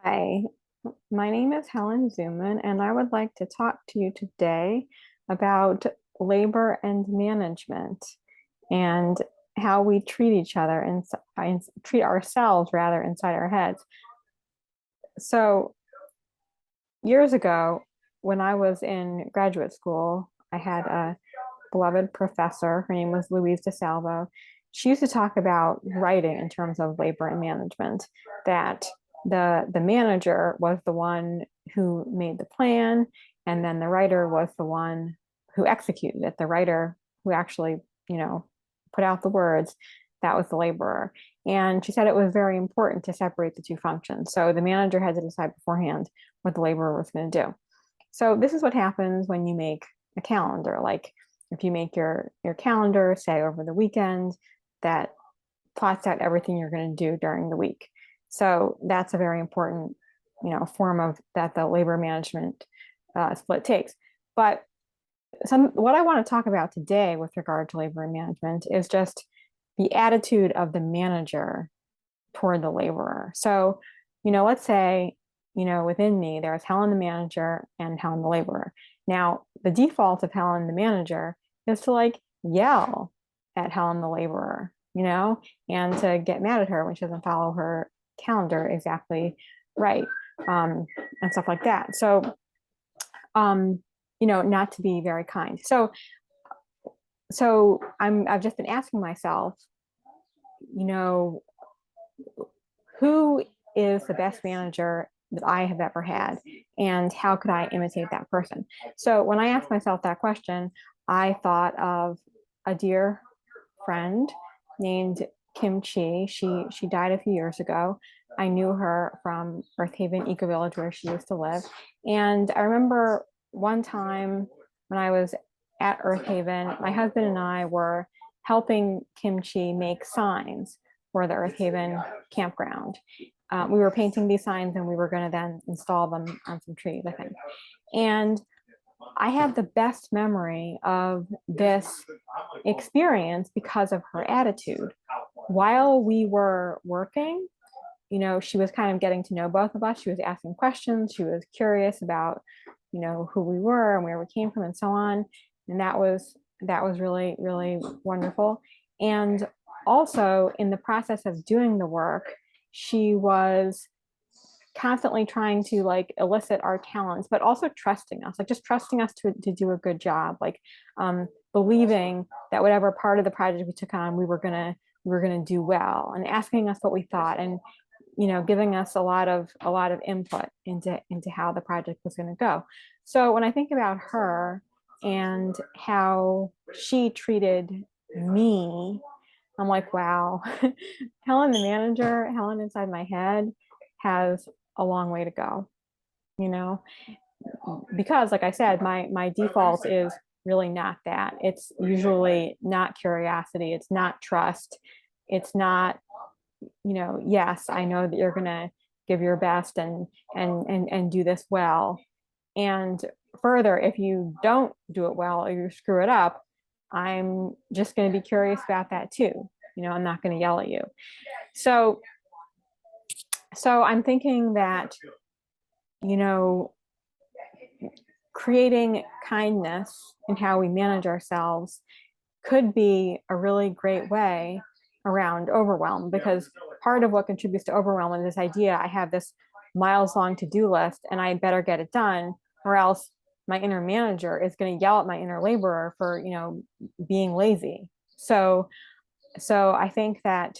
Hi, my name is Helen Zuman, and I would like to talk to you today about labor and management and how we treat each other and treat ourselves rather inside our heads. So, years ago, when I was in graduate school, I had a beloved professor. Her name was Louise DeSalvo. She used to talk about writing in terms of labor and management, that the manager was the one who made the plan, and then the writer was the one who executed it. The writer who actually, you know, put out the words, that was the laborer. And she said it was very important to separate the two functions. So the manager had to decide beforehand what the laborer was going to do. So this is what happens when you make a calendar. Like if you make your calendar, say over the weekend, that plots out everything you're going to do during the week. So that's a very important, form of that the labor management split takes. But what I want to talk about today with regard to labor management is just the attitude of the manager toward the laborer. So, let's say, within me, there's Helen the manager and Helen the laborer. Now, the default of Helen the manager is to like yell at Helen the laborer, and to get mad at her when she doesn't follow her calendar exactly right, and stuff like that. So, not to be very kind. So I've just been asking myself, you know, who is the best manager that I have ever had, and how could I imitate that person? So when I asked myself that question, I thought of a dear friend named Kim Chi. She died a few years ago. I knew her from Earth Haven Eco Village where she used to live. And I remember one time when I was at Earth Haven, my husband and I were helping Kim Chi make signs for the Earth Haven campground. We were painting these signs and we were going to then install them on some trees, I think. And I have the best memory of this experience because of her attitude. While we were working, she was kind of getting to know both of us. She was asking questions. She was curious about, who we were and where we came from and so on. And that was really, really wonderful. And also in the process of doing the work, she was constantly trying to like elicit our talents, but also trusting us, like just trusting us to do a good job, like believing that whatever part of the project we took on, we were gonna do well, and asking us what we thought, and giving us a lot of input into how the project was going to go. So when I think about her and how she treated me, I'm like, wow, Helen the manager, Helen inside my head has a long way to go, you know, because like I said, my default is really not that. It's usually not curiosity, it's not trust, it's not, yes, I know that you're gonna give your best and do this well. And further, if you don't do it well or you screw it up, I'm just going to be curious about that too. I'm not going to yell at you. So I'm thinking that, you know, creating kindness in how we manage ourselves could be a really great way around overwhelm, because part of what contributes to overwhelm is this idea I have this miles long to-do list and I better get it done, or else my inner manager is going to yell at my inner laborer for being lazy. So I think that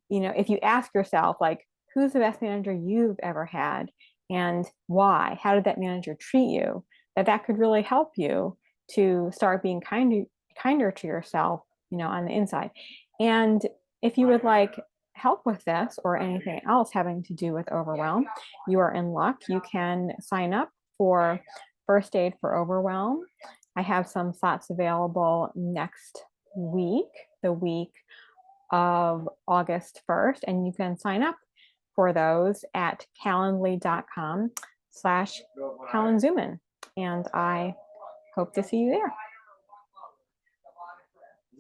if you ask yourself, like, who's the best manager you've ever had and why, how did that manager treat you, that could really help you to start being kinder to yourself, on the inside. And if you would like help with this or anything else having to do with overwhelm, you are in luck. You can sign up for First Aid for Overwhelm. I have some slots available next week, the week of August 1st, and you can sign up for those at calendly.com/Helen Zuman. And I hope to see you there.